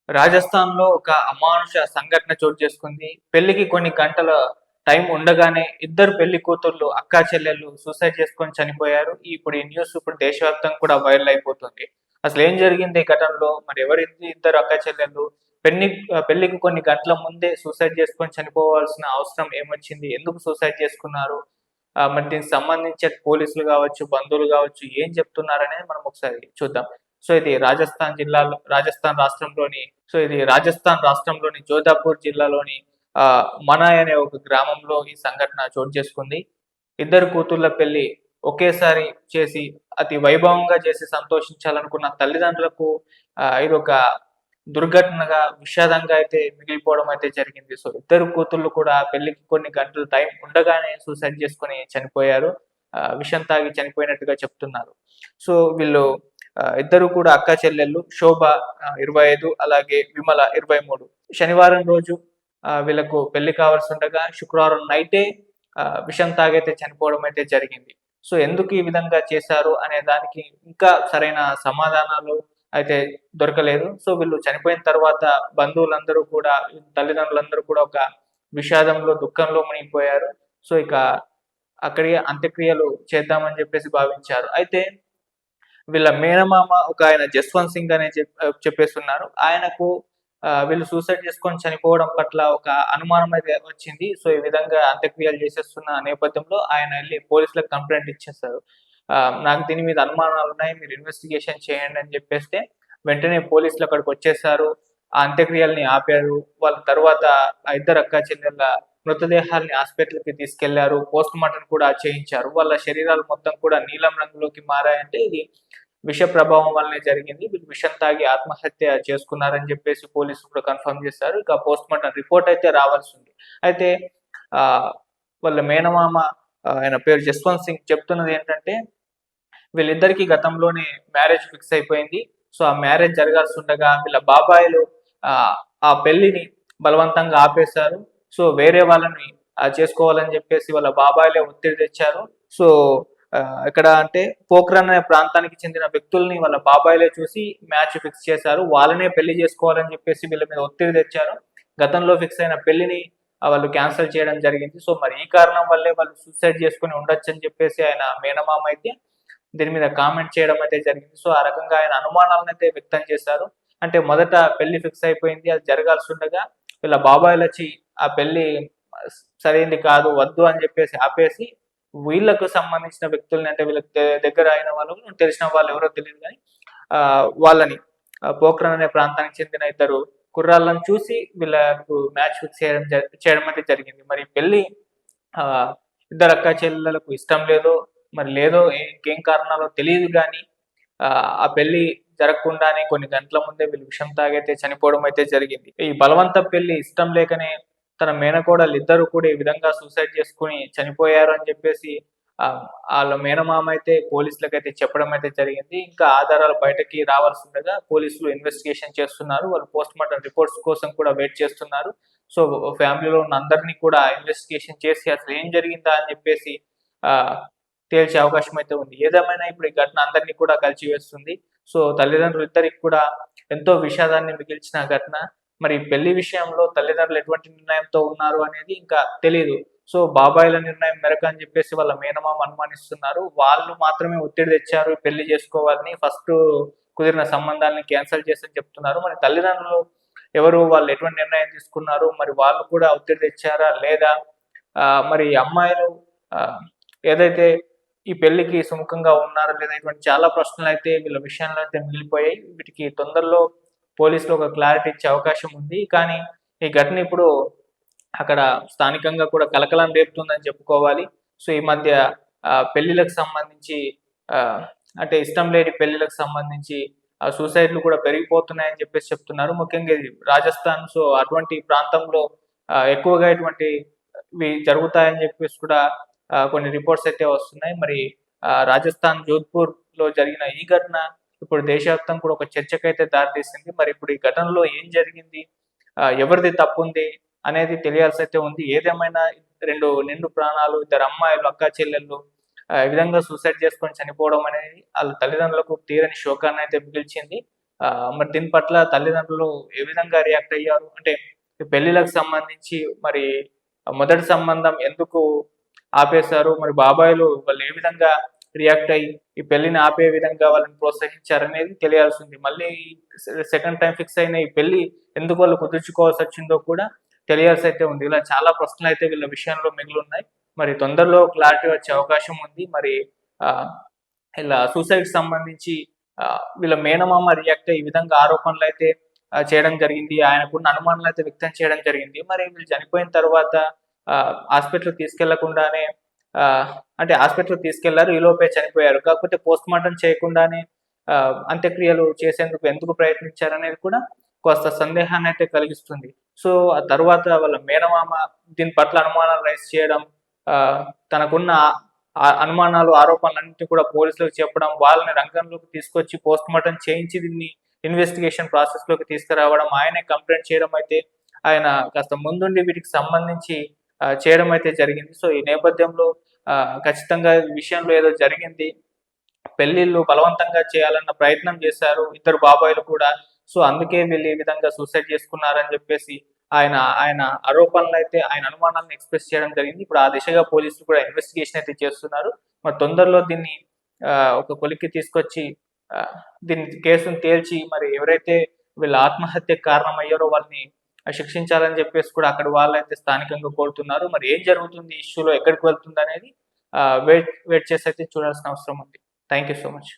రాజస్థాన్‌లో ఒక అమానుష సంఘటన చోటు చేసుకుంది. పెళ్ళికి కొన్ని గంటల టైం ఉండగానే ఇద్దరు పెళ్లి కూతుర్లు, అక్కా చెల్లెళ్ళు సూసైడ్ చేసుకొని చనిపోయారు. ఇప్పుడు ఈ న్యూస్ దేశవ్యాప్తంగా కూడా వైరల్ అయిపోతుంది. అసలేం జరిగింది ఈ ఘటనలో? మరి ఎవరిది ఇద్దరు అక్కా చెల్లెళ్ళు? పెళ్ళికి కొన్ని గంటల ముందే సూసైడ్ చేసుకొని చనిపోవాల్సిన అవసరం ఏమొచ్చింది? ఎందుకు సూసైడ్ చేసుకున్నారు? మరి దీనికి సంబంధించి పోలీసులు గావచ్చు, బంధువులు గావచ్చు ఏం చెప్తున్నారనేది మనం ఒకసారి చూద్దాం. ఇది రాజస్థాన్ రాష్ట్రంలోని జోధాపూర్ జిల్లాలోని మనాయ్ అనే ఒక గ్రామంలో ఈ సంఘటన చోటు చేసుకుంది. ఇద్దరు కూతుర్ల పెళ్లి ఒకేసారి చేసి అతి వైభవంగా చేసి సంతోషించాలనుకున్న తల్లిదండ్రులకు ఇదొక దుర్ఘటనగా, విషాదంగా అయితే మిగిలిపోవడం అయితే జరిగింది. ఇద్దరు కూతుర్లు కూడా పెళ్లికి కొన్ని గంటలు టైం ఉండగానే సూసైడ్ చేసుకొని చనిపోయారు. విషం తాగి చనిపోయినట్టుగా చెప్తున్నారు. వీళ్ళు ఇద్దరు కూడా అక్కా చెల్లెళ్ళు. శోభ 25, అలాగే విమల 23. శనివారం రోజు వీళ్ళకు పెళ్లి కావాల్సి ఉండగా శుక్రవారం నైటే విషం తాగైతే చనిపోవడం అయితే జరిగింది. ఎందుకు ఈ విధంగా చేశారు అనే దానికి ఇంకా సరైన సమాధానాలు అయితే దొరకలేదు. వీళ్ళు చనిపోయిన తర్వాత బంధువులందరూ కూడా, తల్లిదండ్రులందరూ కూడా ఒక విషాదంలో, దుఃఖంలో మునిగిపోయారు. ఇక అక్కడికే అంత్యక్రియలు చేద్దామని చెప్పేసి భావించారు. అయితే వీళ్ళ మేనమామ ఒక ఆయన జస్వంత్ సింగ్ అనే చెప్పేస్తున్నారు. ఆయనకు వీళ్ళు సూసైడ్ చేసుకొని చనిపోవడం పట్ల ఒక అనుమానం అయితే వచ్చింది. ఈ విధంగా అంత్యక్రియలు చేసేస్తున్న నేపథ్యంలో ఆయన ఎళ్లి పోలీసులకు కంప్లెయింట్ ఇచ్చేసారు. నాకు దీని మీద అనుమానాలున్నాయి. మీరు ఇన్వెస్టిగేషన్ చేయండి అని చెప్పేస్తే వెంటనే పోలీసులు అక్కడికొచ్చేసారు. ఆ అంత్యక్రియల్ని ఆపారు. వాళ్ళ తర్వాత ఆ ఇద్దరు అక్కా చెల్లెళ్ళ మృతదేహాల్ని హాస్పిటల్‌కి తీసుకెళ్లారు. పోస్ట్‌మార్టం కూడా చేయించారు. వాళ్ళ శరీరాలు మొత్తం కూడా నీలం రంగులోకి మారాయంటే ఇది విష ప్రభావం వల్లనే జరిగింది. వీళ్ళు విషం తాగి ఆత్మహత్య చేసుకున్నారని చెప్పేసి పోలీసులు కూడా కన్ఫర్మ్ చేశారు. ఇక పోస్ట్‌మార్టం రిపోర్ట్ అయితే రావాల్సింది. అయితే వాళ్ళ మేనమామ ఆయన పేరు జస్వంత్ సింగ్ చెప్తున్నది ఏంటంటే, వీళ్ళిద్దరికీ గతంలోనే మ్యారేజ్ ఫిక్స్ అయిపోయింది. ఆ మ్యారేజ్ జరగాల్సుండగా వీళ్ళ బాబాయిలు ఆ పెళ్లిని బలవంతంగా ఆపేశారు. వేరే వాళ్ళని చేసుకోవాలని చెప్పేసి వాళ్ళ బాబాయిలే ఒత్తిడి తెచ్చారు. సో ఎక్కడ అంటే పోఖ్రాన్ అనే ప్రాంతానికి చెందిన వ్యక్తుల్ని వాళ్ళ బాబాయిలే చూసి మ్యాచ్ ఫిక్స్ చేశారు. వాళ్ళనే పెళ్లి చేసుకోవాలని చెప్పేసి వీళ్ళ మీద ఒత్తిడి తెచ్చారు. గతంలో ఫిక్స్ అయిన పెళ్లిని వాళ్ళు క్యాన్సల్ చేయడం జరిగింది. మరి ఈ కారణం వల్లే వాళ్ళు సూసైడ్ చేసుకొని ఉండొచ్చని చెప్పేసి ఆయన మేనమామ అయితే దీని మీద కామెంట్ చేయడం అయితే జరిగింది. ఆ రకంగా ఆయన అనుమానాలనైతే వ్యక్తం చేశారు. అంటే మొదట పెళ్లి ఫిక్స్ అయిపోయింది. అది జరగాల్సుండగా వీళ్ళ బాబాయిలొచ్చి ఆ పెళ్లి సరైంది కాదు, వద్దు అని చెప్పేసి ఆపేసి వీళ్ళకు సంబంధించిన వ్యక్తుల్ని, అంటే వీళ్ళకి దగ్గర అయిన వాళ్ళు, తెలిసిన వాళ్ళు ఎవరో తెలియదు గానీ వాళ్ళని పోఖ్రాన్ అనే ప్రాంతానికి చెందిన ఇద్దరు కుర్రాళ్ళని చూసి వీళ్ళకు మ్యాచ్ ఫిక్స్ చేయడం అయితే జరిగింది. మరి పెళ్లి ఇద్దరు అక్కా చెల్లెలకు ఇష్టం లేదో ఇంకేం కారణాలో తెలీదు గానీ ఆ పెళ్లి జరగకుండానే కొన్ని గంటల ముందే వీళ్ళు విషం తాగైతే చనిపోవడం అయితే జరిగింది. ఈ బలవంత పెళ్లి ఇష్టం లేకనే తన మేనకోడలిద్దరూ కూడా ఈ విధంగా సూసైడ్ చేసుకొని చనిపోయారు అని చెప్పేసి ఆళ్ళ మేనమామ అయితే పోలీసులకైతే చెప్పడం అయితే జరిగింది. ఇంకా ఆధారాలు బయటకి రావాల్సిండగా పోలీసులు ఇన్వెస్టిగేషన్ చేస్తున్నారు. వాళ్ళు పోస్ట్‌మార్టం రిపోర్ట్స్ కోసం కూడా వెయిట్ చేస్తున్నారు. ఫ్యామిలీలో ఉన్న అందరిని కూడా ఇన్వెస్టిగేషన్ చేసి అసలు ఏం జరిగిందా అని చెప్పేసి ఆహ్, తేల్చే అవకాశం అయితే ఉంది. ఏదేమైనా ఇప్పుడు ఈ ఘటన అందరిని కూడా కలిచివేస్తుంది. తల్లిదండ్రులిద్దరికి కూడా ఎంతో విషాదాన్ని మిగిల్చిన ఘటన. మరి పెళ్లి విషయంలో తల్లిదండ్రులు ఎటువంటి నిర్ణయంతో ఉన్నారు అనేది ఇంకా తెలీదు. బాబాయిల నిర్ణయం మేరకు అని చెప్పేసి వాళ్ళ మేనమామ అనుమానిస్తున్నారు. వాళ్ళు మాత్రమే ఒత్తిడి తెచ్చారు పెళ్లి చేసుకోవాలని. కుదిరిన సంబంధాలను క్యాన్సెల్ చేసని చెప్తున్నారు. మరి తల్లిదండ్రులు ఎవరు? వాళ్ళు ఎటువంటి నిర్ణయం తీసుకున్నారు? మరి వాళ్ళు కూడా ఒత్తిడి తెచ్చారా? లేదా? మరి అమ్మాయిలు ఆహ్, ఏదైతే ఈ పెళ్లికి సుముఖంగా ఉన్నారా లేదా? ఇటువంటి చాలా ప్రశ్నలైతే వీళ్ళ విషయంలో అయితే మిగిలిపోయాయి. వీటికి తొందరలో పోలీసులు ఒక క్లారిటీ ఇచ్చే అవకాశం ఉంది. కానీ ఈ ఘటన ఇప్పుడు అక్కడ స్థానికంగా కూడా కలకలం రేపుతుందని చెప్పుకోవాలి. ఈ మధ్య పెళ్ళిళ్ళకి సంబంధించి అంటే ఇష్టం లేని పెళ్ళిళ్ళకి సంబంధించి సూసైడ్‌లు కూడా పెరిగిపోతున్నాయని చెప్పేసి చెప్తున్నారు. ముఖ్యంగా ఇది రాజస్థాన్. అటువంటి ప్రాంతంలో ఎక్కువగా ఇటువంటివి జరుగుతాయని చెప్పేసి కూడా కొన్ని రిపోర్ట్స్ అయితే వస్తున్నాయి. మరి రాజస్థాన్ జోధ్‌పూర్‌లో జరిగిన ఈ ఘటన ఇప్పుడు దేశవ్యాప్తంగా కూడా ఒక చర్చకైతే దారితీసింది. మరి ఇప్పుడు ఈ ఘటనలో ఏం జరిగింది? ఎవరిది తప్పుంది అనేది తెలియాల్సైతే ఉంది. ఏదేమైనా 2 నిండు ప్రాణాలు, ఇద్దరు అమ్మాయిలు, అక్కా చెల్లెళ్ళు ఈ విధంగా సూసైడ్ చేసుకొని చనిపోవడం అనేది ఆళ్ళ తల్లిదండ్రులకు తీరని శోకాన్నైతే మిగిల్చింది. మరి దీని పట్ల తల్లిదండ్రులు ఏ విధంగా రియాక్ట్ అయ్యారు? అంటే ఈ పెళ్ళిళ్ళకి సంబంధించి మరి మొదటి సంబంధం ఎందుకు ఆపేశారు? మరి బాబాయిలు వాళ్ళు ఏ విధంగా రియాక్ట్ అయ్యి ఈ పెళ్ళిని ఆపే విధంగా వాళ్ళని ప్రోత్సహించారనేది తెలియాల్సింది. మళ్ళీ సెకండ్ టైమ్ ఫిక్స్ అయిన ఈ పెళ్లి ఎందుకు వాళ్ళు కుదుర్చుకోవాల్సొచ్చిందో కూడా తెలియాల్సయితే ఉంది. ఇలా చాలా ప్రశ్నలైతే వీళ్ళ విషయంలో మిగిలున్నాయి. మరి తొందరలో క్లారిటీ వచ్చే అవకాశం ఉంది. మరి ఆహ్, ఇలా సూసైడ్‌కి సంబంధించి వీళ్ళ మేనమామ రియాక్ట్ అయ్యి ఈ విధంగా ఆరోపణలైతే చేయడం జరిగింది. ఆయనకున్న అనుమానాలైతే వ్యక్తం చేయడం జరిగింది. మరి వీళ్ళు చనిపోయిన తర్వాత హాస్పిటల్‌కి తీసుకెళ్లకుండానే అంటే హాస్పిటల్‌కి తీసుకెళ్లారు. ఈలోపే చనిపోయారు. కాకపోతే పోస్ట్‌మార్టం చేయకుండానే అంత్యక్రియలు చేసేందుకు ఎందుకు ప్రయత్నించారనేది కూడా కాస్త సందేహాన్నయితే కలిగిస్తుంది. సో, ఆ తర్వాత వాళ్ళ మేనమామ దీని పట్ల అనుమానాలు రైజ్ చేయడం, తనకున్న అనుమానాలు, ఆరోపణలన్నిటిని కూడా పోలీసులకు చెప్పడం, వాళ్ళని రంగంలోకి తీసుకొచ్చి పోస్ట్‌మార్టం చేయించి దీన్ని ఇన్వెస్టిగేషన్ ప్రాసెస్‌లోకి తీసుకురావడం, ఆయనే కంప్లెయింట్ చేయడం అయితే ఆయన కాస్త ముందుండి వీటికి సంబంధించి చేయడం అయితే జరిగింది. సో, ఈ నేపథ్యంలో ఖచ్చితంగా ఈ విషయంలో ఏదో జరిగింది. పెళ్ళిళ్ళు బలవంతంగా చేయాలన్న ప్రయత్నం చేశారు ఇద్దరు బాబాయిలు కూడా. సో, అందుకే వీళ్ళు ఈ విధంగా సూసైడ్ చేసుకున్నారని జెప్పేసి ఆయన ఆయన ఆరోపణలైతే ఆయన అనుమానాలను ఎక్స్‌ప్రెస్ చేయడం జరిగింది. ఇప్పుడు ఆ దిశగా పోలీసులు కూడా ఇన్వెస్టిగేషన్ అయితే చేస్తున్నారు. మరి తొందరలో దీన్ని ఒక కొలిక్కి తీసుకొచ్చి ఆహ్, దీన్ని కేసుని తేల్చి మరి ఎవరైతే వీళ్ళ ఆత్మహత్యకు కారణమయ్యారో వాళ్ళని శిక్షించాలని జెప్పేసి కూడా అక్కడి వాళ్ళైతే స్థానికంగా కోరుతున్నారు. మరి ఏం జరుగుతుంది ఈ ఇష్యూలో ఎక్కడికి వెళ్తుందనేది వెయిట్ వెయిట్ చేసి అయితే చూడాల్సిన అవసరం ఉంది. Thank you so much.